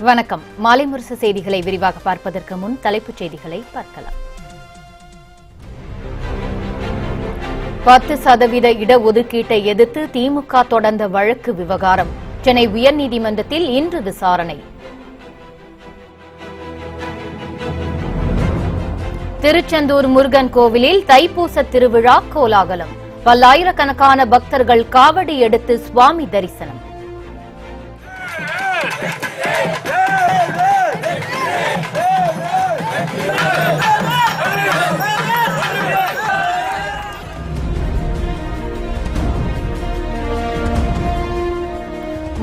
வணக்கம். மாலை முரசு செய்திகளை விரிவாக பார்ப்பதற்கு முன் தலைப்புச் செய்திகளை பார்க்கலாம். 10% இடஒதுக்கீட்டை எதிர்த்து திமுக தொடர்ந்த வழக்கு விவகாரம் சென்னை உயர்நீதிமன்றத்தில் இன்று விசாரணை. திருச்செந்தூர் முருகன் கோவிலில் தைப்பூச திருவிழா கோலாகலம். பல்லாயிரக்கணக்கான பக்தர்கள் காவடி எடுத்து சுவாமி தரிசனம்.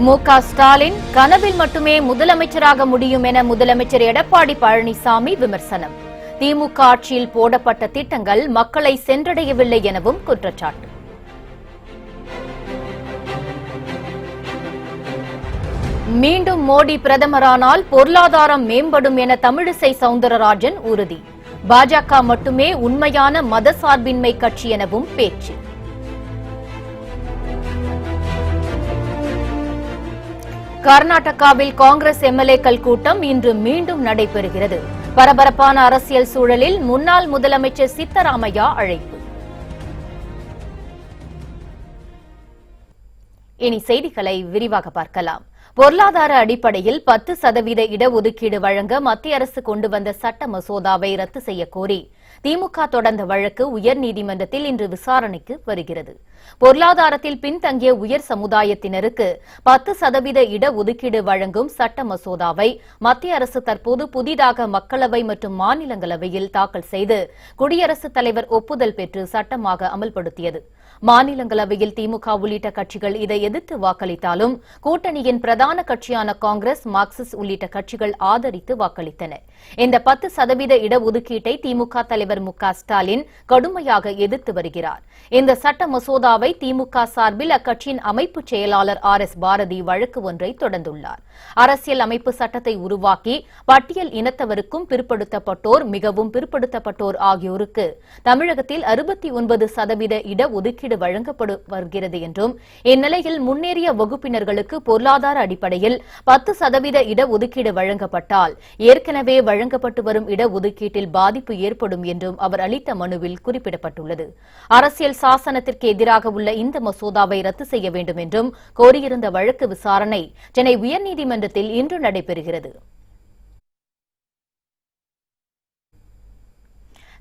மு.க. ஸ்டாலின் கனவில் மட்டுமே முதலமைச்சராக முடியும் என முதலமைச்சர் எடப்பாடி பழனிசாமி விமர்சனம். திமுக ஆட்சியில் போடப்பட்ட திட்டங்கள் மக்களை சென்றடையவில்லை எனவும் குற்றச்சாட்டு. மீண்டும் மோடி பிரதமரானால் பொருளாதாரம் மேம்படும் என தமிழிசை சவுந்தரராஜன் உறுதி. பாஜக மட்டுமே உண்மையான மதசார்பின்மை கட்சி எனவும் பேச்சு. கர்நாடகாவில் காங்கிரஸ் எம்எல்ஏக்கள் கூட்டம் இன்று மீண்டும் நடைபெறுகிறது. பரபரப்பான அரசியல் சூழலில் முன்னாள் முதலமைச்சர் சித்தராமையா அழைப்பு. இனி செய்திகளை விரிவாக பார்க்கலாம். பொருளாதார அடிப்படையில் 10% இடஒதுக்கீடு வழங்க மத்திய அரசு கொண்டு வந்த சட்ட மசோதாவை ரத்து செய்ய கோரி திமுக தொடர்ந்த வழக்கு உயர்நீதிமன்றத்தில் இன்று விசாரணைக்கு வருகிறது. பொருளாதாரத்தில் பின்தங்கிய உயர் சமுதாயத்தினருக்கு 10% இடஒதுக்கீடு வழங்கும் சட்ட மசோதாவை மத்திய அரசு தற்போது புதிதாக மக்களவை மற்றும் மாநிலங்களவையில் தாக்கல் செய்து குடியரசுத் தலைவர் ஒப்புதல் பெற்று சட்டமாக அமல்படுத்தியது. மாநிலங்களவையில் திமுக உள்ளிட்ட கட்சிகள் இதை எதிர்த்து வாக்களித்தாலும் கூட்டணியின் பிரதான கட்சியான காங்கிரஸ், மார்க்சிஸ்ட் உள்ளிட்ட கட்சிகள் ஆதரித்து வாக்களித்தன. இந்த 10% இடஒதுக்கீட்டை திமுக தலைவர் மு.க. ஸ்டாலின் கடுமையாக எதிர்த்து வருகிறார். இந்த சட்ட மசோதாவை திமுக சார்பில் அக்கட்சியின் அமைப்பு செயலாளர் R.S. பாரதி வழக்கு ஒன்றை தொடர்ந்துள்ளார். அரசியல் அமைப்பு சட்டத்தை உருவாக்கி பட்டியல் இனத்தவருக்கும் பிற்படுத்தப்பட்டோர், மிகவும் பிற்படுத்தப்பட்டோர் ஆகியோருக்கு தமிழகத்தில் 69% இடஒதுக்கீடு வழங்கப்பட்டு வருகிறது என்றும், இந்நிலையில் முன்னேறிய வகுப்பினர்களுக்கு பொருளாதார அடிப்படையில் 10% இடஒதுக்கீடு வழங்கப்பட்டால் ஏற்கனவே வழங்கப்பட்டு வரும் இடஒதுக்கீட்டில் பாதிப்பு ஏற்படும் என்றும் அவர் அளித்த மனுவில் குறிப்பிடப்பட்டுள்ளது. அரசியல் சாசனத்திற்கு எதிராக உள்ள இந்த மசோதாவை ரத்து செய்ய வேண்டும் என்றும் கோரியிருந்த வழக்கு விசாரணை சென்னை உயர்நீதிமன்றத்தில் இன்று நடைபெறுகிறது.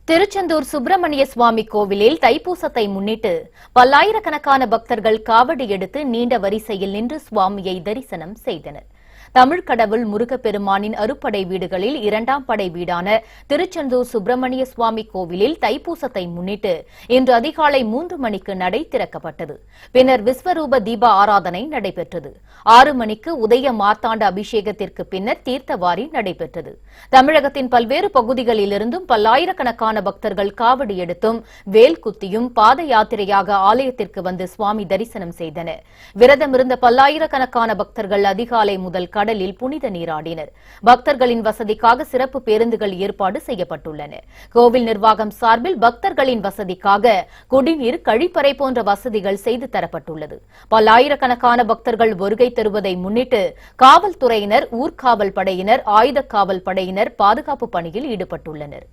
திருச்செந்தூர் சுப்பிரமணிய சுவாமி கோவிலில் தைப்பூசத்தை முன்னிட்டு பல்லாயிரக்கணக்கான பக்தர்கள் காவடி எடுத்து நீண்ட வரிசையில் நின்று சுவாமியை தரிசனம் செய்தனர். தமிழ் கடவுள் முருகப்பெருமானின் அறுப்படை வீடுகளில் 2ஆம் படை வீடான திருச்செந்தூர் சுப்பிரமணிய சுவாமி கோவிலில் தைப்பூசத்தை முன்னிட்டு இன்று அதிகாலை 3 மணிக்கு நடை திறக்கப்பட்டது. பின்னர் விஸ்வரூப தீப ஆராதனை நடைபெற்றது. 6 மணிக்கு உதய மார்த்தாண்ட அபிஷேகத்திற்கு பின்னர் தீர்த்தவாரி நடைபெற்றது. தமிழகத்தின் பல்வேறு பகுதிகளிலிருந்தும் பல்லாயிரக்கணக்கான பக்தர்கள் காவடி எடுத்தும் வேல் குத்தியும் பாத யாத்திரையாக ஆலயத்திற்கு வந்து சுவாமி தரிசனம் செய்தனர். விரதமிருந்த பல்லாயிரக்கணக்கான பக்தர்கள் அதிகாலை முதல் கடலில் புனித நீராடினர். பக்தர்களின் வசதிக்காக சிறப்பு பேருந்துகள் ஏற்பாடு செய்யப்பட்டுள்ளன. கோவில் நிர்வாகம் சார்பில் பக்தர்களின் வசதிக்காக குடிநீர், கழிப்பறை போன்ற வசதிகள் செய்து தரப்பட்டுள்ளது. பல்லாயிரக்கணக்கான பக்தர்கள் வருகை தருவதை முன்னிட்டு காவல்துறையினர், ஊர்காவல் படையினர், ஆயுத காவல் படையினர் பாதுகாப்பு பணியில் ஈடுபட்டுள்ளனர்.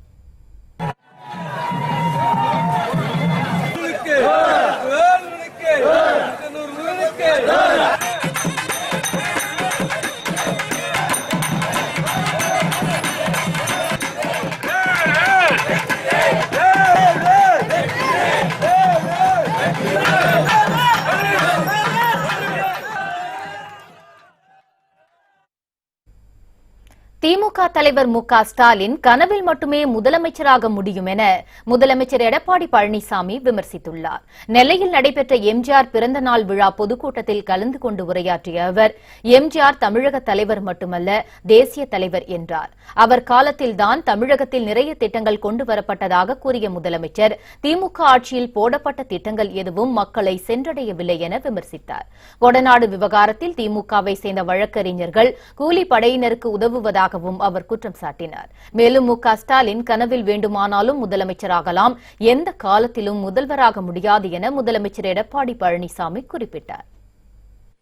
திமுக தலைவர் மு.க. ஸ்டாலின் கனவில் மட்டுமே முதலமைச்சராக முடியும் என முதலமைச்சர் எடப்பாடி பழனிசாமி விமர்சித்துள்ளார். நெல்லையில் நடைபெற்ற எம்ஜிஆர் பிறந்த நாள் விழா பொதுக்கூட்டத்தில் கலந்து கொண்டு உரையாற்றிய அவர், எம்ஜிஆர் தமிழக தலைவர் மட்டுமல்ல, தேசிய தலைவர் என்றார். அவர் காலத்தில்தான் தமிழகத்தில் நிறைய திட்டங்கள் கொண்டு வரப்பட்டதாக கூறிய முதலமைச்சர், திமுக ஆட்சியில் போடப்பட்ட திட்டங்கள் எதுவும் மக்களை சென்றடையவில்லை என விமர்சித்தார். கொடநாடு விவகாரத்தில் திமுகவை சேர்ந்த வழக்கறிஞர்கள் கூலி படையினருக்கு உதவுவதாக அவர் குற்றம் சாட்டினார். மேலும் மு.க. ஸ்டாலின் கனவில் வேண்டுமானாலும் முதலமைச்சராகலாம், எந்த காலத்திலும் முதல்வராக முடியாது என முதலமைச்சர் எடப்பாடி பழனிசாமி குறிப்பிட்டார்.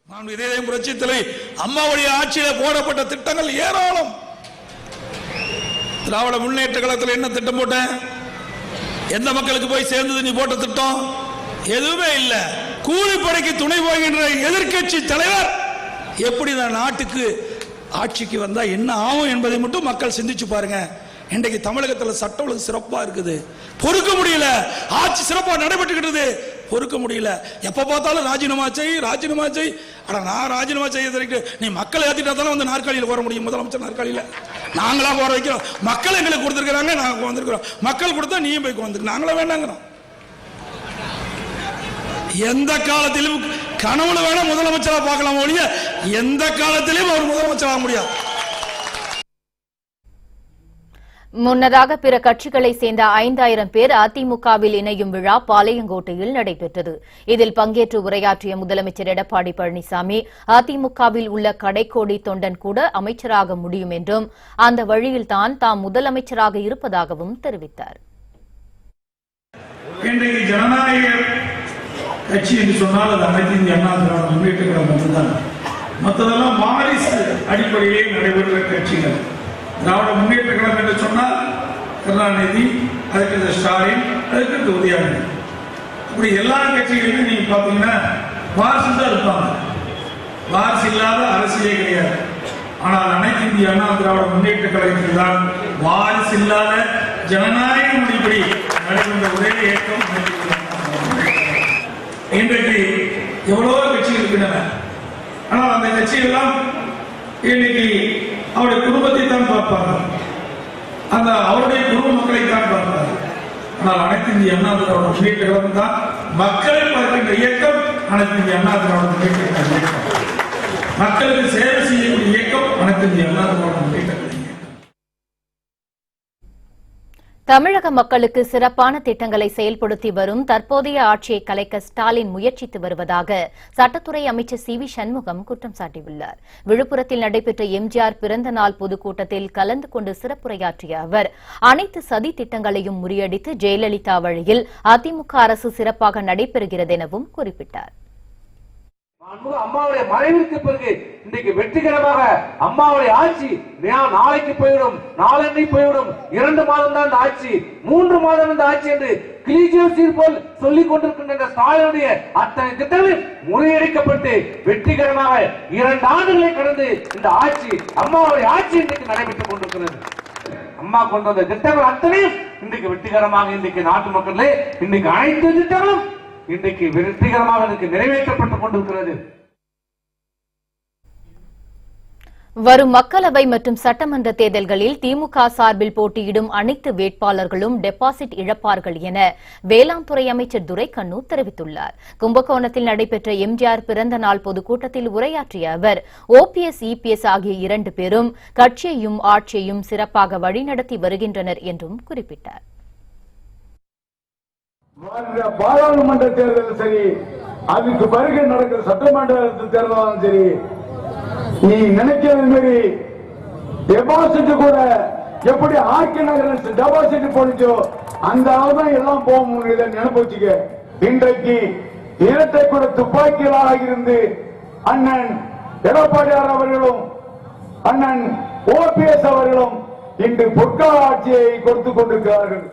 புரட்சித்தலை அம்மாவுடைய ஆட்சியில போடப்பட்ட திட்டங்கள் ஏராளம். திராவிட முன்னேற்ற கழகத்தில் என்ன திட்டம் போட்டேன்? எந்த மக்களுக்கு போய் சேர்ந்தது நீ போட்ட திட்டம்? எதுவுமே இல்ல. கூலிப்படைக்கு துணை போகின்ற எதிர்க்கட்சி தலைவர் எப்படி நாட்டுக்கு ஆட்சிக்கு வந்தா என்ன ஆகும் என்பதை மட்டும் மக்கள் சிந்திச்சு பாருங்க. இன்றைக்கு தமிழகத்தில் சட்ட ஒழுங்கு சிறப்பா இருக்குது, பொறுக்க முடியல. ஆட்சி சிறப்பா நடைபெற்றுக்கிட்டது, பொறுக்க முடியல. எப்ப பார்த்தாலும் ராஜினாமா செய். ஆனா நான் ராஜினாமா செய்ய நீ மக்களை ஏத்திட்டா தானே வந்து நாற்காலியில் வர முடியும். முதலமைச்சர் நாற்காலியில் நாங்களா வர வைக்கிறோம். மக்கள் எங்களுக்கு கொடுத்துருக்காங்க, நாங்க வந்திருக்கிறோம். மக்கள் கொடுத்தா நீயும் போய் வந்து நாங்களா வேண்டாங்கிறோம். எந்த காலத்திலும் கனவுல வேணா முதலமைச்சரா பார்க்கலாம் ஒழிய எந்த காலத்திலும் அவர் முதலமைச்சராக முடியாது. முன்னதாக பிற கட்சிகளை சேர்ந்த 5000 பேர் அதிமுகவில் இணையும் விழா பாளையங்கோட்டையில் நடைபெற்றது. இதில் பங்கேற்று உரையாற்றிய முதலமைச்சர் எடப்பாடி பழனிசாமி, அதிமுகவில் உள்ள கடைக்கோடி தொண்டன் கூட அமைச்சராக முடியும் என்றும் அந்த வழியில்தான் தாம் முதலமைச்சராக இருப்பதாகவும் தெரிவித்தார். ஜனநாயக கட்சி என்று சொன்னால் அது அனைத்து இந்திய அண்ணா திராவிட முன்னேற்ற கழகம் மட்டும்தான். மற்றதெல்லாம் வாரிசு அடிப்படையில் நடைபெற்ற கட்சிகள். திராவிட முன்னேற்ற கழகம் என்று சொன்னால் கருணாநிதி, அதுக்கு ஸ்டாலின், அதுக்கு உதயநிதி, இப்படி எல்லா கட்சிகளுமே நீங்க பாத்தீங்கன்னா வாரிசு தான் இருப்பாங்க. வாரிசு இல்லாத அரசியலே கிடையாது. ஆனால் அனைத்து இந்திய அண்ணா திராவிட முன்னேற்ற கழகத்தில் தான் வாரிசு இல்லாத ஜனநாயக முறைப்படி நடைபெற்ற ஒரே இயக்கம். இன்றைக்கு எவ்வளவோ கட்சிகள் இருக்கின்றன. ஆனால் அந்த கட்சியெல்லாம் இன்னைக்கு அவருடைய குடும்பத்தை தான் பார்ப்பாங்க, அந்த அவருடைய குடும்ப மக்களை தான் பார்ப்பாங்க. ஆனால் அனைத்து இந்திய அண்ணா திராவிட முன்னேற்ற கழகம் தான் மக்களை பார்க்கின்ற இயக்கம். அனைத்து இந்திய அண்ணா திராவிட முன்னேற்ற கழகம் இயக்கம், மக்களுக்கு சேவை செய்யக்கூடிய இயக்கம் அனைத்து இந்திய அண்ணா திராவிட முன்னேற்ற கழகம். தமிழக மக்களுக்கு சிறப்பான திட்டங்களை செயல்படுத்தி வரும் தற்போதைய ஆட்சியை கலைக்க ஸ்டாலின் முயற்சித்து வருவதாக சட்டத்துறை அமைச்சர் சி.வி. சண்முகம் குற்றம் சாட்டியுள்ளார். விழுப்புரத்தில் நடைபெற்ற எம்ஜிஆர் பிறந்த நாள் பொதுக்கூட்டத்தில் கலந்து கொண்டு சிறப்புரையாற்றிய அவர், அனைத்து சதி திட்டங்களையும் முறியடித்து ஜெயலலிதா வழியில் அதிமுக அரசு சிறப்பாக நடைபெறுகிறது எனவும் குறிப்பிட்டார். அம்மாவுடைய மறைவிற்கு பிறகு இன்றைக்கு வெற்றிகரமாக அம்மாவுடைய ஆட்சி நாளைக்கு போய்விடும், நாளை போய்விடும், 2 மாதம் தான் இந்த ஆட்சி, 3 மாதம் இந்த ஆட்சி என்று கிளிஜோசியர் போல் சொல்லிக் கொண்டிருக்கின்ற ஸ்டாலினுடைய அத்தனை திட்டங்கள் முறியடிக்கப்பட்டு வெற்றிகரமாக 2 ஆண்டுகளை கடந்து இந்த ஆட்சி அம்மாவுடைய ஆட்சி இன்றைக்கு நடைபெற்றுக் கொண்டிருக்கிறது. அம்மா கொண்டு வந்த திட்டங்கள் அத்தனையும் இன்றைக்கு வெற்றிகரமாக இன்றைக்கு நாட்டு மக்களே இன்றைக்கு அனைத்து திட்டங்களும் இன்றைக்கு வெற்றிகரமாக நிறைவேற்றப்பட்டுக் கொண்டிருக்கிறது. வரும் மக்களவை மற்றும் சட்டமன்ற தேர்தல்களில் திமுக சார்பில் போட்டியிடும் அனைத்து வேட்பாளர்களும் டெபாசிட் இழப்பார்கள் என வேளாண் துறை அமைச்சர் துரைக்கண்ணு தெரிவித்துள்ளார். கும்பகோணத்தில் நடைபெற்ற எம்ஜிஆர் பிறந்த நாள் பொதுக்கூட்டத்தில் உரையாற்றிய அவர், OPS, EPS ஆகிய 2 பேரும் கட்சியையும் ஆட்சியையும் சிறப்பாக வழிநடத்தி வருகின்றனர் என்றும் குறிப்பிட்டார். பாராளுமன்ற தேர்தலும் சரி, அதுக்கு பிறகு நடக்கிற சட்டமன்ற தேர்தலும் சரி, நீ நினைக்கிறது மாதிரி டெபாசிட் கூட எப்படி ஆட்சி நகர டெபாசிட் போனிச்சோ அந்த அளவுதான் எல்லாம் போக முடியல. நினைப்பு வச்சுக்க. இன்றைக்கு இரட்டை கூட துப்பாக்கிகளாக இருந்து அண்ணன் எடப்பாடியார் அவர்களும் அண்ணன் OPS அவர்களும் இன்று பொற்கால ஆட்சியை கொடுத்துக் கொண்டிருக்கிறார்கள்.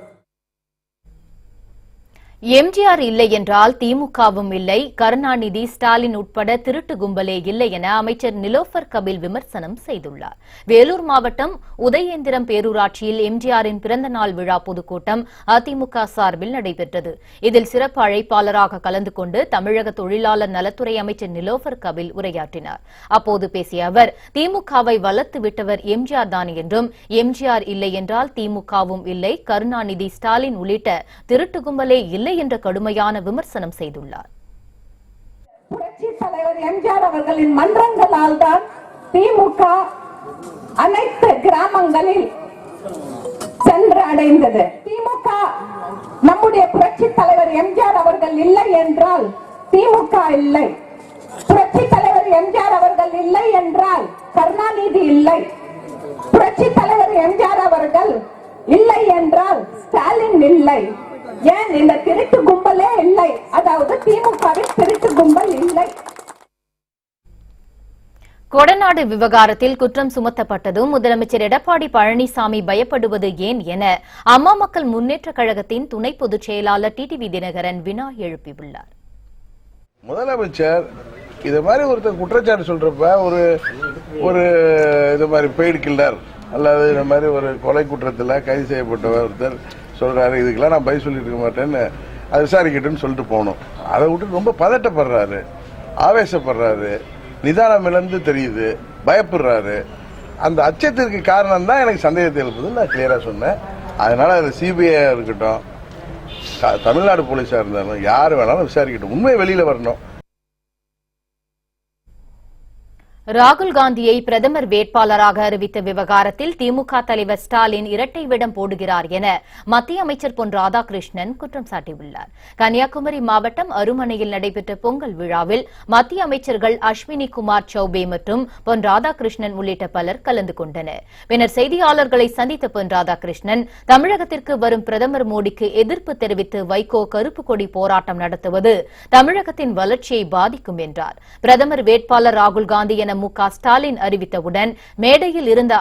எம்ஜிஆர் இல்லை என்றால் திமுகவும் இல்லை, கருணாநிதி, ஸ்டாலின் உட்பட திருட்டு கும்பலே இல்லை என அமைச்சர் நிலோஃபர் கபில் விமர்சனம் செய்துள்ளார். வேலூர் மாவட்டம் உதயேந்திரம் பேரூராட்சியில் எம்ஜிஆரின் பிறந்த நாள் விழா பொதுக்கூட்டம் அதிமுக சார்பில் நடைபெற்றது. இதில் சிறப்பு அழைப்பாளராக கலந்து கொண்டு தமிழக தொழிலாளர் நலத்துறை அமைச்சர் நிலோஃபர் கபில் உரையாற்றினார். அப்போது பேசிய அவர், திமுகவை வளர்த்து விட்டவர் எம்ஜிஆர் தான் என்றும், எம்ஜிஆர் இல்லை என்றால் திமுகவும் இல்லை, கருணாநிதி, ஸ்டாலின் உள்ளிட்ட திருட்டு கும்பலே இல்லை என்ற கடுமையான விமர்சனம் செய்துள்ளார். புரட்சி தலைவர் எம்ஜிஆர் அவர்களின் மன்றங்களால் தான் திமுக அனைத்து கிராமங்களில் சென்று அடைந்தது. திமுக நம்முடைய புரட்சி தலைவர் எம்ஜிஆர் அவர்கள் இல்லை என்றால் திமுக இல்லை, புரட்சி தலைவர் எம்ஜிஆர் அவர்கள் இல்லை என்றால் கருணாநிதி இல்லை, புரட்சி தலைவர் எம்ஜிஆர் அவர்கள் இல்லை என்றால் ஸ்டாலின் இல்லை. ஏன் இந்த திருட்டு கும்பலே இல்லை, அதாவது திமுகவின் திருட்டு கும்பல் இல்லை. கொடநாடு விவகாரத்தில் குற்றம் சுமத்தப்பட்டதும் முதலமைச்சர் எடப்பாடி பழனிசாமி பயப்படுவது ஏன் என அம்மா மக்கள் முன்னேற்றக் கழகத்தின் துணை பொதுச் செயலாளர் டிடிவி தினகரன் வினா எழுப்பியுள்ளார். முதலமைச்சர் இது மாதிரி ஒருத்தர் குற்றச்சாட்டு சொல்றப்ப ஒரு இது மாதிரி பெய்டு கில்லர் அல்லது இந்த மாதிரி ஒரு கொலை குற்றத்தில் கைது செய்யப்பட்டவர் ஒருத்தர் சொல்றாரு, இதுக்கெல்லாம் நான் பதில் சொல்லிட்டு இருக்க மாட்டேன்னு அது விசாரிக்கட்டும்னு சொல்லிட்டு போகணும். அதை விட்டு ரொம்ப பதட்டப்படுறாரு, ஆவேசப்படுறாரு, நிதானம் இழந்து தெரியுது, பயப்படுறாரு. அந்த அச்சத்திற்கு காரணம் தான் எனக்கு சந்தேகத்தை எழுப்புதுன்னு நான் கிளியரா சொன்னேன். அதனால அது சிபிஐ இருக்கட்டும், தமிழ்நாடு போலீஸா இருந்தாலும் யாரு வேணாலும் விசாரிக்கட்டும், உண்மை வெளியில வரணும். ராகுல் காந்தியை பிரதமர் வேட்பாளராக அறிவித்த விவகாரத்தில் திமுக தலைவர் ஸ்டாலின் இரட்டை வேடம் போடுகிறார் என மத்திய அமைச்சர் பொன் ராதாகிருஷ்ணன் குற்றம் சாட்டியுள்ளார். கன்னியாகுமரி மாவட்டம் அருமனையில் நடைபெற்ற பொங்கல் விழாவில் மத்திய அமைச்சர்கள் அஸ்வினி குமார் சௌபே மற்றும் பொன் ராதாகிருஷ்ணன் உள்ளிட்ட பலர் கலந்து கொண்டனர். பின்னர் செய்தியாளர்களை சந்தித்த பொன் ராதாகிருஷ்ணன் தமிழகத்திற்கு வரும் பிரதமர் மோடிக்கு எதிர்ப்பு தெரிவித்து வைகோ கருப்பு கொடி போராட்டம் நடத்துவது தமிழகத்தின் வளர்ச்சியை பாதிக்கும் என்றார். பிரதமர் வேட்பாளர் ராகுல் காந்தி என மு.க. ஸ்டாலின் அறிவித்தவுடன் மேடையில் இருந்த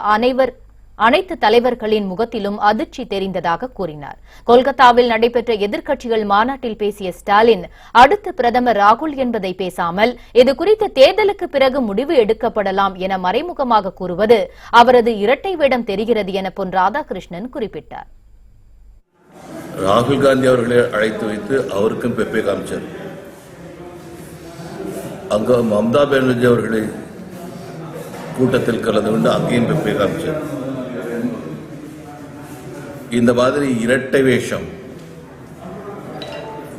அனைத்து தலைவர்களின் முகத்திலும் அதிர்ச்சி தெரிந்ததாக கூறினார். கொல்கத்தாவில் நடைபெற்ற எதிர்க்கட்சிகள் மாநாட்டில் பேசிய ஸ்டாலின், அடுத்த பிரதமர் ராகுல் என்பதை பேசாமல் இதுகுறித்து தேர்தலுக்கு பிறகு முடிவு எடுக்கப்படலாம் என மறைமுகமாக கூறுவது அவரது இரட்டை வேடம் தெரிகிறது என பொன் ராதாகிருஷ்ணன் குறிப்பிட்டார். ராகுல் காந்தி அவர்களை அழைத்து வைத்து அவருக்கும் பெப்பே காமிச்சார். அங்க மம்தா பானர்ஜி அவர்களை கூட்டத்தில் கலந்து கொண்டு அங்கேயும் பெப்பே காமிச்சார். இந்த மாதிரி இரட்டை வேஷம்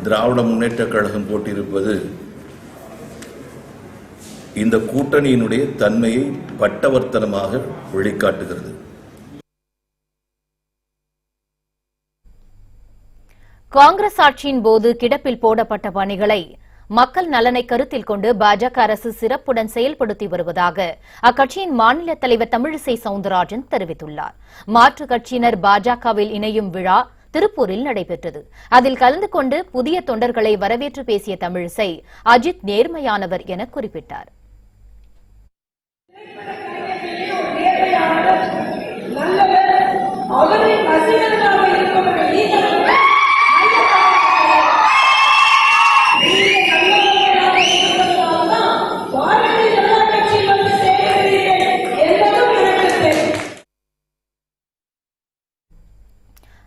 திராவிட முன்னேற்ற கழகம் போட்டியிருப்பது இந்த கூட்டணியினுடைய தன்மையை பட்டவர்த்தனமாக வெளிக்காட்டுகிறது. காங்கிரஸ் ஆட்சியின் போது கிடப்பில் போடப்பட்ட பணிகளை மக்கள் நலனை கருத்தில் கொண்டு பாஜக அரசு சிறப்புடன் செயல்படுத்தி வருவதாக அக்கட்சியின் மாநில தலைவர் தமிழிசை சவுந்தரராஜன் தெரிவித்துள்ளார். மாற்றுக் கட்சியினர் பாஜகவில் இணையும் விழா திருப்பூரில் நடைபெற்றது. அதில் கலந்து கொண்டு புதிய தொண்டர்களை வரவேற்று பேசிய தமிழிசை, அஜித் நேர்மையானவர் என குறிப்பிட்டார்.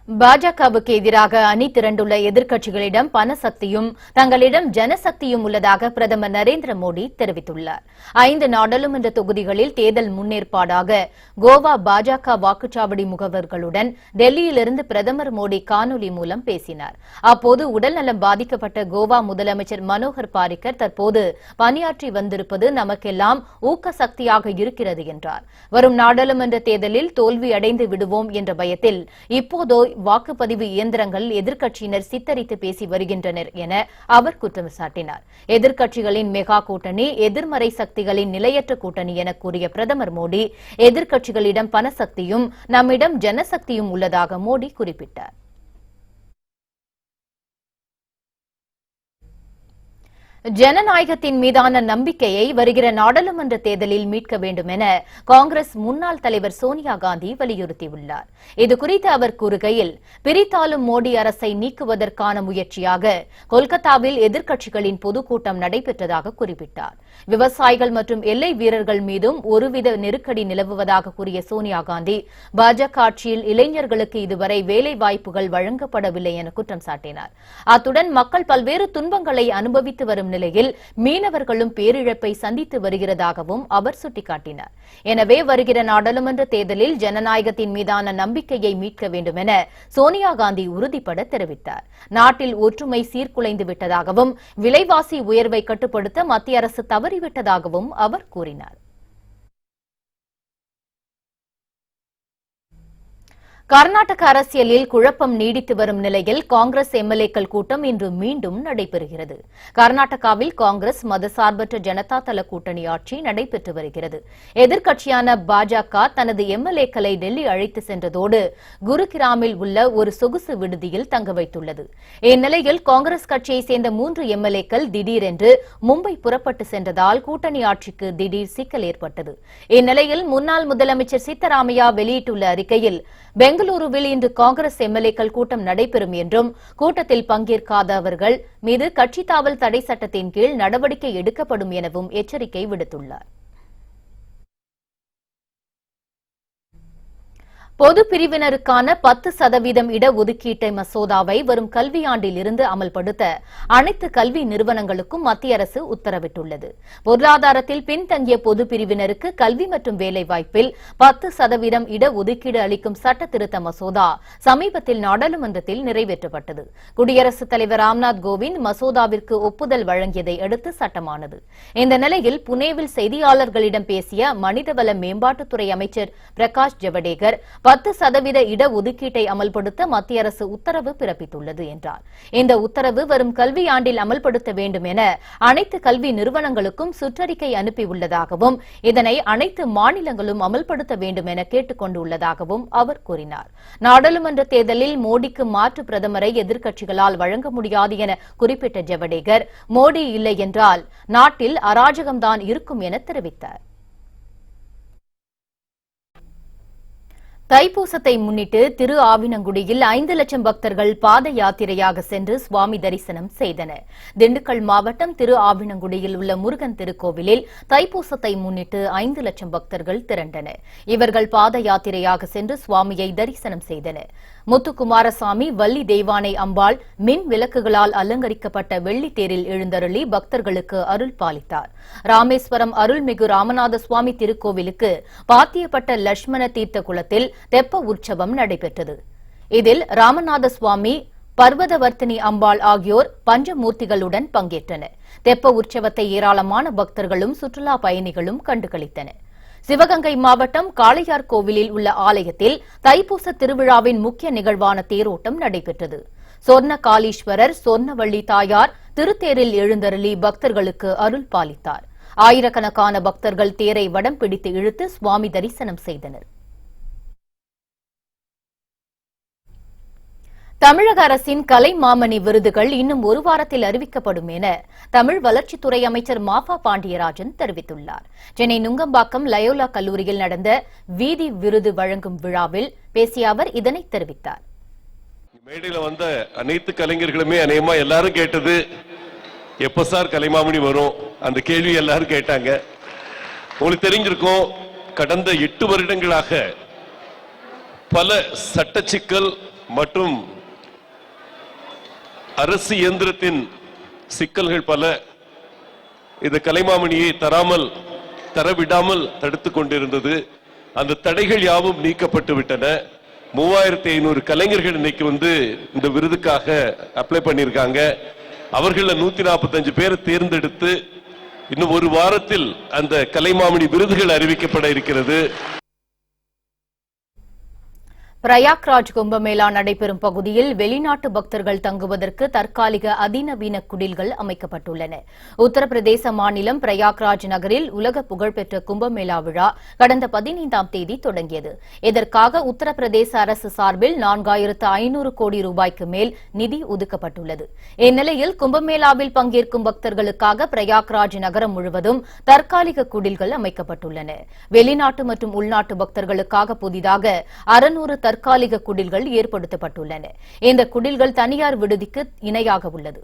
பாஜகவுக்கு எதிராக அணி திரண்டுள்ள எதிர்க்கட்சிகளிடம் பணசக்தியும் தங்களிடம் ஜனசக்தியும் உள்ளதாக பிரதமர் நரேந்திர மோடி தெரிவித்துள்ளார். 5 நாடாளுமன்ற தொகுதிகளில் தேர்தல் முன்னேற்பாடாக கோவா பாஜக வாக்குச்சாவடி முகவர்களுடன் டெல்லியிலிருந்து பிரதமர் மோடி காணொலி மூலம் பேசினார். அப்போது உடல்நலம் பாதிக்கப்பட்ட கோவா முதலமைச்சர் மனோகர் பாரிக்கர் தற்போது பணியாற்றி வந்திருப்பது நமக்கெல்லாம் ஊக்க சக்தியாக இருக்கிறது என்றார். வரும் நாடாளுமன்ற தேர்தலில் தோல்வியடைந்து விடுவோம் என்ற பயத்தில் இப்போதோ வாக்குப்பதிவு இயந்திரங்கள் எதிர்க்கட்சியினர் சித்தரித்து பேசி வருகின்றனர் என அவர் குற்றம் சாட்டினார். எதிர்க்கட்சிகளின் மெகா கூட்டணி எதிர்மறை சக்திகளின் நிலையற்ற கூட்டணி என கூறிய பிரதமர் மோடி, எதிர்க்கட்சிகளிடம் பணசக்தியும் நம்மிடம் ஜனசக்தியும் உள்ளதாக மோடி குறிப்பிட்டார். ஜனநாயகத்தின் மீதான நம்பிக்கையை வருகிற நாடாளுமன்ற தேர்தலில் மீட்க வேண்டும் என காங்கிரஸ் முன்னாள் தலைவர் சோனியா காந்தி வலியுறுத்தியுள்ளார். இதுகுறித்து அவர் கூறுகையில், பிரித்தாளும் மோடி அரசை நீக்குவதற்கான முயற்சியாக கொல்கத்தாவில் எதிர்க்கட்சிகளின் பொதுக்கூட்டம் நடைபெற்றதாக குறிப்பிட்டார். விவசாயிகள் மற்றும் எல்லை வீரர்கள் மீதும் ஒருவித நெருக்கடி நிலவுவதாக கூறிய சோனியா காந்தி, பாஜக ஆட்சியில் இளைஞர்களுக்கு இதுவரை வேலை வாய்ப்புகள் வழங்கப்படவில்லை என குற்றம் சாட்டினார். அத்துடன் மக்கள் பல்வேறு துன்பங்களை அனுபவித்து வரும் நிலையில் மீனவர்களும் பேரிழப்பை சந்தித்து வருகிறதாகவும் அவர் சுட்டிக்காட்டினார். எனவே வருகிற நாடாளுமன்ற தேர்தலில் ஜனநாயகத்தின் மீதான நம்பிக்கையை மீட்க வேண்டும் என சோனியா காந்தி உறுதிபட தெரிவித்தார். நாட்டில் ஒற்றுமை சீர்குலைந்து விட்டதாகவும் விலைவாசி உயர்வை கட்டுப்படுத்த மத்திய அரசு தவறிவிட்டதாகவும் அவர் கூறினார். கர்நாடக அரசியலில் குழப்பம் நீடித்து வரும் நிலையில் காங்கிரஸ் எம்எல்ஏக்கள் கூட்டம் இன்று மீண்டும் நடைபெறுகிறது. கர்நாடகாவில் காங்கிரஸ் மதசார்பற்ற ஜனதா தள கூட்டணி ஆட்சி நடைபெற்று வருகிறது. எதிர்க்கட்சியான பாஜக தனது எம்எல்ஏக்களை டெல்லி அழைத்து சென்றதோடு குருகிராமில் உள்ள ஒரு சொகுசு விடுதியில் தங்க வைத்துள்ளது. இந்நிலையில் காங்கிரஸ் கட்சியைச் சேர்ந்த 3 எம்எல்ஏக்கள் திடீரென்று மும்பை புறப்பட்டு சென்றதால் கூட்டணி ஆட்சிக்கு திடீர் சிக்கல் ஏற்பட்டது. இந்நிலையில் முன்னாள் முதலமைச்சர் சித்தராமையா வெளியிட்டுள்ள அறிக்கையில் பெங்களூருவில் இன்று காங்கிரஸ் எம்எல்ஏக்கள் கூட்டம் நடைபெறும் என்றும் கூட்டத்தில் பங்கேற்காதவர்கள் மீது கட்சி தாவல் தடை சட்டத்தின் கீழ் நடவடிக்கை எடுக்கப்படும் எனவும் எச்சரிக்கை விடுத்துள்ளார். பொது பிரிவினருக்கான 10% இடஒதுக்கீட்டை மசோதாவை வரும் கல்வியாண்டில் இருந்து அமல்படுத்த அனைத்து கல்வி நிறுவனங்களுக்கும் மத்திய அரசு உத்தரவிட்டுள்ளது. பொருளாதாரத்தில் பின்தங்கிய பொது பிரிவினருக்கு கல்வி மற்றும் வேலைவாய்ப்பில் 10% இடஒதுக்கீடு அளிக்கும் சட்ட திருத்த மசோதா சமீபத்தில் நாடாளுமன்றத்தில் நிறைவேற்றப்பட்டது. குடியரசுத் தலைவர் ராம்நாத் கோவிந்த் மசோதாவிற்கு ஒப்புதல் வழங்கியதை அடுத்து சட்டமானது. இந்த நிலையில் புனேவில் செய்தியாளர்களிடம் பேசிய மனிதவள மேம்பாட்டுத்துறை அமைச்சர் பிரகாஷ் ஜவடேகர் 10% இடஒதுக்கீட்டை அமல்படுத்த மத்திய அரசு உத்தரவு பிறப்பித்துள்ளது என்றார். இந்த உத்தரவு வரும் கல்வியாண்டில் அமல்படுத்த வேண்டும் என அனைத்து கல்வி நிறுவனங்களுக்கும் சுற்றறிக்கை அனுப்பியுள்ளதாகவும் இதனை அனைத்து மாநிலங்களும் அமல்படுத்த வேண்டும் என கேட்டுக் கொண்டுள்ளதாகவும் அவர் கூறினார். நாடாளுமன்ற தேர்தலில் மோடிக்கு மாற்று பிரதமரை எதிர்க்கட்சிகளால் வழங்க முடியாது என குறிப்பிட்ட ஜவடேகர் மோடி இல்லை என்றால் நாட்டில் அராஜகம்தான் இருக்கும் என தெரிவித்தார். தைப்பூசத்தை முன்னிட்டு திரு ஆவினங்குடியில் 5 லட்சம் பக்தர்கள் பாத யாத்திரையாக சென்று சுவாமி தரிசனம் செய்தனர். திண்டுக்கல் மாவட்டம் திரு ஆவினங்குடியில் உள்ள முருகன் திருக்கோவிலில் தைப்பூசத்தை முன்னிட்டு 5 லட்சம் பக்தர்கள் திரண்டனர். இவர்கள் பாத யாத்திரையாக சென்று சுவாமியை தரிசனம் செய்தனர். முத்துக்குமாரசாமி வள்ளி தெய்வானை அம்பாள் மின் விளக்குகளால் அலங்கரிக்கப்பட்ட வெள்ளித்தேரில் எழுந்தருளி பக்தர்களுக்கு அருள் பாலித்தார். ராமேஸ்வரம் அருள்மிகு ராமநாத சுவாமி திருக்கோவிலுக்கு பாத்தியப்பட்ட லட்சுமண தீர்த்த குளத்தில் தெப்ப உற்சவம் நடைபெற்றது. இதில் ராமநாத சுவாமி, பர்வதவர்த்தினி அம்பாள் ஆகியோர் பஞ்சமூர்த்திகளுடன் பங்கேற்றனர். தெப்ப உற்சவத்தை ஏராளமான பக்தர்களும் சுற்றுலா பயணிகளும் கண்டுகளித்தனர். சிவகங்கை மாவட்டம் காளையார் கோவிலில் உள்ள ஆலயத்தில் தைப்பூச திருவிழாவின் முக்கிய நிகழ்வான தேரோட்டம் நடைபெற்றது. சொர்ண காளீஸ்வரர், சொர்ணவள்ளி தாயார் திருத்தேரில் எழுந்தருளி பக்தர்களுக்கு அருள் பாலித்தார். ஆயிரக்கணக்கான பக்தர்கள் தேரை வடம் பிடித்து இழுத்து சுவாமி தரிசனம் செய்தனர். தமிழக அரசின் கலை மாமணி விருதுகள் இன்னும் ஒரு வாரத்தில் அறிவிக்கப்படும் என தமிழ் வளர்ச்சித்துறை அமைச்சர் மாஃபா பாண்டியராஜன் தெரிவித்துள்ளார். சென்னை நுங்கம்பாக்கம் லயோலா கல்லூரியில் நடந்த வீதி விருது வழங்கும் விழாவில் பேசிய அவர் இதனை தெரிவித்தார். மேடையில் வந்த அனைத்து கலைஞர்களுமே அநேகமா எல்லாரும் கேட்டது எப்ப சார் கலைமாமணி வரும், அந்த கேள்வி எல்லாரும் கேட்டாங்க. உங்களுக்கு தெரிஞ்சிருக்கும், கடந்த 8 வருடங்களாக பல சட்ட சிக்கல் மற்றும் அரசு இயந்திரத்தின் சிக்கல்கள் பல இந்த கலைமாமணியை தரவிடாமல் தடுத்துக் கொண்டிருந்தது. அந்த தடைகள் யாவும் நீக்கப்பட்டு விட்டன. 3500 கலைஞர்கள் இன்னைக்கு இந்த விருதுக்காக அப்ளை பண்ணியிருக்காங்க. அவர்கள 145 பேரை தேர்ந்தெடுத்து இன்னும் ஒரு வாரத்தில் அந்த கலைமாமணி விருதுகள் அறிவிக்கப்பட இருக்கிறது. பிரயாக்ராஜ் கும்பமேளா நடைபெறும் பகுதியில் வெளிநாட்டு பக்தர்கள் தங்குவதற்கு தற்காலிக அதிநவீன குடில்கள் அமைக்கப்பட்டுள்ளன. உத்தரப்பிரதேச மாநிலம் பிரயாக்ராஜ் நகரில் உலக புகழ்பெற்ற கும்பமேளா விழா கடந்த 15ஆம் தேதி தொடங்கியது. இதற்காக உத்தரப்பிரதேச அரசு சார்பில் 4500 கோடி ரூபாய்க்கு மேல் நிதி ஒதுக்கப்பட்டுள்ளது. இந்நிலையில் கும்பமேளாவில் பங்கேற்கும் பக்தர்களுக்காக பிரயாக்ராஜ் நகரம் முழுவதும் தற்காலிக குடில்கள் அமைக்கப்பட்டுள்ளன. வெளிநாட்டு மற்றும் உள்நாட்டு பக்தர்களுக்காக புதிதாக 600 தற்காலிக குடில்கள் ஏற்படுத்தப்பட்டுள்ளன. இந்த குடில்கள் தனியார் விடுதிக்கு இணையாக உள்ளது.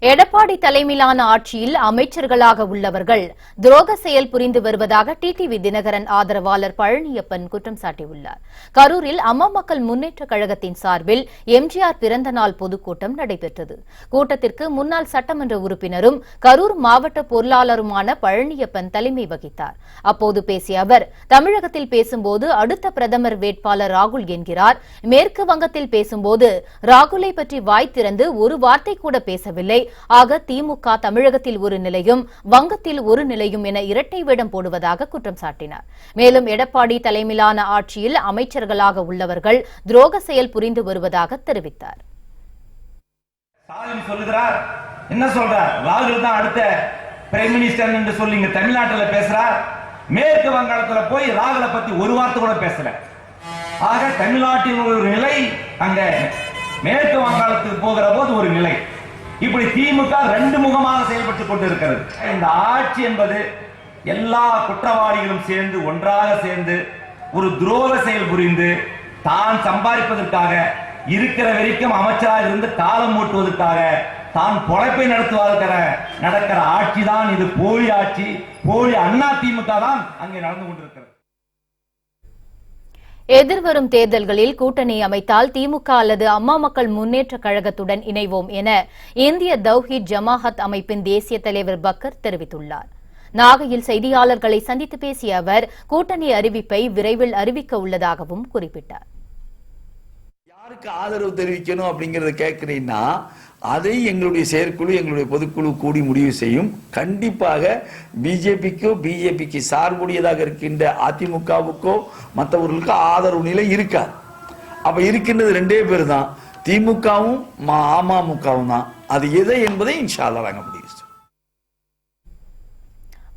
எடப்பாடி தலைமையிலான ஆட்சியில் அமைச்சர்களாக உள்ளவர்கள் துரோக செயல் புரிந்து வருவதாக டிடிவி தினகரன் ஆதரவாளர் பழனியப்பன் குற்றம் சாட்டியுள்ளார். கரூரில் அம்மா மக்கள் முன்னேற்ற கழகத்தின் சார்பில் எம்ஜிஆர் பிறந்த நாள் பொதுக்கூட்டம் நடைபெற்றது. கூட்டத்திற்கு முன்னாள் சட்டமன்ற உறுப்பினரும் கரூர் மாவட்ட பொருளாளருமான பழனியப்பன் தலைமை வகித்தார். அப்போது பேசிய அவர், தமிழகத்தில் பேசும்போது அடுத்த பிரதமர் வேட்பாளர் ராகுல் என்கிறார். மேற்கு வங்கத்தில் பேசும்போது ராகுலை பற்றி வாய் திறந்து ஒரு வார்த்தை கூட பேசவில்லை. ஆக திமுக தமிழகத்தில் ஒரு நிலையும் வங்கத்தில் ஒரு நிலையும் என இரட்டை வேடம் போடுவதாக குற்றம் சாட்டினார். மேலும் எடப்பாடி தலைமையிலான ஆட்சியில் அமைச்சர்களாக உள்ளவர்கள் துரோக செயல் புரிந்து வருவதாக தெரிவித்தார். என்ன சொல்றார்? ராகுல் தான் அடுத்த பிரைம் மினிஸ்டர் என்று சொல்லி இங்க தமிழ்நாட்டில் பேசுறார். மேற்கு வங்காளத்தில் போய் ராகுலை பத்தி ஒரு வார்த்தை கூட பேசல. ஆக தமிழ்நாட்டில் ஒரு நிலை, அங்க மேற்கு வங்காளத்துக்கு போகிற போது ஒரு நிலை. இப்படி திமுக ரெண்டு முகமாக செயல்பட்டுக் கொண்டிருக்கிறது. இந்த ஆட்சி என்பது எல்லா குற்றவாளிகளும் சேர்ந்து ஒன்றாக சேர்ந்து ஒரு துரோக செயல் புரிந்து தான் சம்பாதிப்பதற்காக இருக்கிற வரைக்கும் அமைச்சராக இருந்து காலம் ஓட்டுவதற்காக தான் பொழைப்பை நடத்துவதற்காக நடக்கிற ஆட்சி தான் இது. போலி ஆட்சி, போலி அண்ணா திமுக தான் அங்கே நடந்து கொண்டிருக்கிறது. எதிர்வரும் தேர்தல்களில் கூட்டணி அமைத்தால் திமுக அல்லது அம்மா மக்கள் முன்னேற்ற கழகத்துடன் இணைவோம் என இந்திய தௌஹீத் ஜமாஅத் அமைப்பின் தேசிய தலைவர் பக்கர் தெரிவித்துள்ளார். நாகையில் செய்தியாளர்களை சந்தித்து பேசிய அவர் கூட்டணி அறிவிப்பை விரைவில் அறிவிக்க உள்ளதாகவும் குறிப்பிட்டார். யாருக்கு ஆதரவு தெரிவிக்கணும் அப்படிங்கறத கேட்கிறீங்கன்னா அதை எங்களுடைய செயற்குழு, எங்களுடைய பொதுக்குழு கூடி முடிவு செய்யும். கண்டிப்பாக பிஜேபிக்கு சார்புடையதாக இருக்கின்ற அதிமுகவுக்கோ மற்றவர்களுக்கோ ஆதரவு நிலை இருக்காது. அப்ப இருக்கின்றது ரெண்டே பேர் தான், திமுகவும் அமமுகவும் தான். அது எதை என்பதை இன்ஷா அல்லாஹ் வழங்க முடியும்.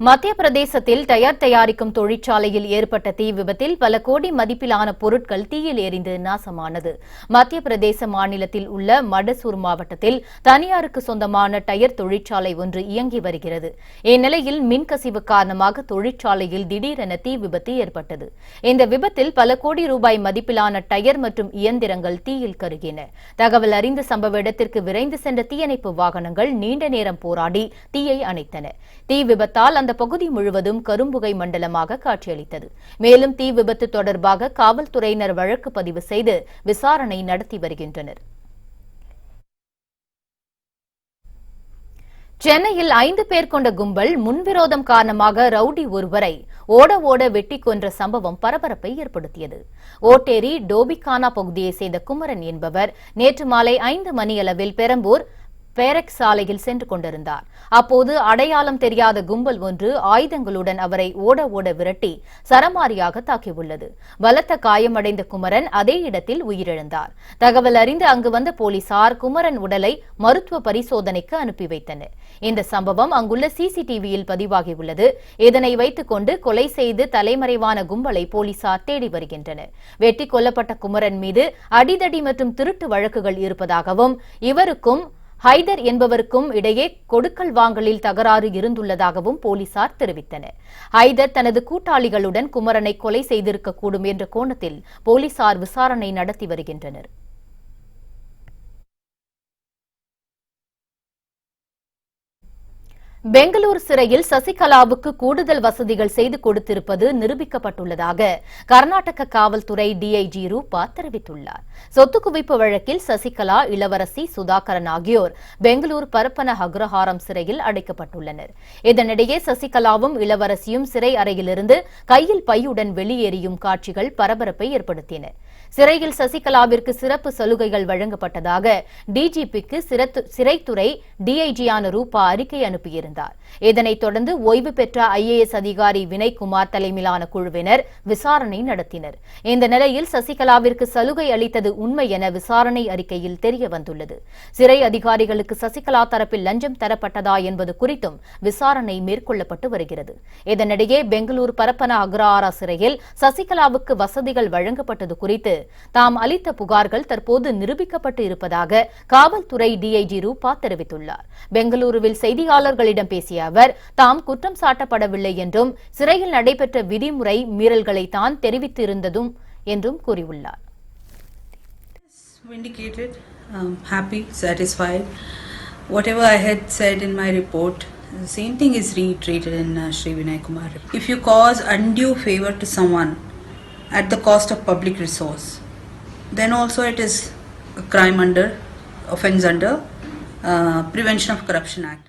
மத்திய பிரதேசத்தில் டயர் தயாரிக்கும் தொழிற்சாலையில் ஏற்பட்ட தீ விபத்தில் பல கோடி மதிப்பிலான பொருட்கள் தீயில் எரிந்து நாசமானது. மத்திய பிரதேச மாநிலத்தில் உள்ள மடசூர் மாவட்டத்தில் தனியாருக்கு சொந்தமான டயர் தொழிற்சாலை ஒன்று இயங்கி வருகிறது. இந்நிலையில் மின்கசிவு காரணமாக தொழிற்சாலையில் திடீரென தீ விபத்து ஏற்பட்டது. இந்த விபத்தில் பல கோடி ரூபாய் மதிப்பிலான டயர் மற்றும் இயந்திரங்கள் தீயில் கருகின. தகவல் அறிந்த சம்பவ இடத்திற்கு விரைந்து சென்ற தீயணைப்பு வாகனங்கள் நீண்ட நேரம் போராடி தீயை அணைத்தன. தீ விபத்தால் அந்த பகுதி முழுவதும் கரும்புகை மண்டலமாக காட்சியளித்தது. மேலும் தீ விபத்து தொடர்பாக காவல்துறையினர் வழக்கு பதிவு செய்து விசாரணை நடத்தி வருகின்றனர். சென்னையில் 5 பேர் கொண்ட கும்பல் முன்விரோதம் காரணமாக ரவுடி ஒருவரை ஓட வெட்டி கொன்ற சம்பவம் பரபரப்பை ஏற்படுத்தியது. ஓட்டேரி டோபிகானா பகுதியைச் சேர்ந்த குமரன் என்பவர் நேற்று மாலை 5 மணியளவில் பெரம்பூர் பேரக் சாலையில் சென்று கொண்டிருந்தார். அப்போது அடையாளம் தெரியாத கும்பல் ஒன்று ஆயுதங்களுடன் அவரை ஓட விரட்டி சரமாரியாக தாக்கியுள்ளது. பலத்த காயமடைந்த குமரன் அதே இடத்தில் உயிரிழந்தார். தகவல் அறிந்து அங்கு வந்த போலீசார் குமரன் உடலை மருத்துவ பரிசோதனைக்கு அனுப்பி வைத்தனர். இந்த சம்பவம் அங்குள்ள சிசிடிவியில் பதிவாகியுள்ளது. இதனை வைத்துக் கொண்டு கொலை செய்து தலைமறைவான கும்பலை போலீசார் தேடி வருகின்றனர். வெட்டி கொல்லப்பட்ட குமரன் மீது அடிதடி மற்றும் திருட்டு வழக்குகள் இருப்பதாகவும் இவருக்கும் ஹைதர் என்பவருக்கும் இடையே கொடுக்கல் வாங்கலில் தகராறு இருந்துள்ளதாகவும் போலீசார் தெரிவித்தனர். ஹைதர் தனது கூட்டாளிகளுடன் குமரனை கொலை செய்திருக்கக்கூடும் என்ற கோணத்தில் போலீசார் விசாரணை நடத்தி வருகின்றனர். பெங்களூரு சிறையில் சசிகலாவுக்கு கூடுதல் வசதிகள் செய்து கொடுத்திருப்பது நிரூபிக்கப்பட்டுள்ளதாக கர்நாடக காவல்துறை டிஐஜி ரூபா தெரிவித்துள்ளார். சொத்து குவிப்பு வழக்கில் சசிகலா, இளவரசி சுதாகரன் ஆகியோர் பெங்களூரு பரப்பன அக்ரஹாரம் சிறையில் அடைக்கப்பட்டுள்ளனர். இதனிடையே சசிகலாவும் இளவரசியும் சிறை அறையிலிருந்து கையில் பையுடன் வெளியேறியும் காட்சிகள் பரபரப்பை ஏற்படுத்தின. சிறையில் சசிகலாவிற்கு சிறப்பு சலுகைகள் வழங்கப்பட்டதாக டிஜிபிக்கு சிறைத்துறை டிஐஜியான ரூபா அறிக்கை அனுப்பியிருந்தார். இதனைத் தொடர்ந்து ஓய்வு பெற்ற ஐஏஎஸ் அதிகாரி வினய்குமார் தலைமையிலான குழுவினர் விசாரணை நடத்தினர். இந்த நிலையில் சசிகலாவிற்கு சலுகை அளித்தது உண்மை என விசாரணை அறிக்கையில் தெரியவந்துள்ளது. சிறை அதிகாரிகளுக்கு சசிகலா தரப்பில் லஞ்சம் தரப்பட்டதா என்பது குறித்தும் விசாரணை மேற்கொள்ளப்பட்டு வருகிறது. இதனிடையே பெங்களூரு பரப்பன அக்ரஹாரா சிறையில் சசிகலாவுக்கு வசதிகள் வழங்கப்பட்டது குறித்து தாம் அளித்த புகார்கள் தற்போது நிரூபிக்கப்பட்டு இருப்பதாக காவல்துறை டிஐஜி ரூபா தெரிவித்துள்ளார். பெங்களூருவில் செய்தியாளர்களிடம் பேசிய அவர் தாம் குற்றம் சாட்டப்படவில்லை என்றும் சிறையில் நடைபெற்ற விதிமுறை மீறல்களை தான் தெரிவித்திருந்ததும் என்றும் கூறியுள்ளார். Vindicated, happy, satisfied. Whatever I had said in my report, the same thing is reiterated in Shri Vinaykumar. If you cause undue favor to someone at the cost of public resource, then also it is a crime offense under Prevention of Corruption Act.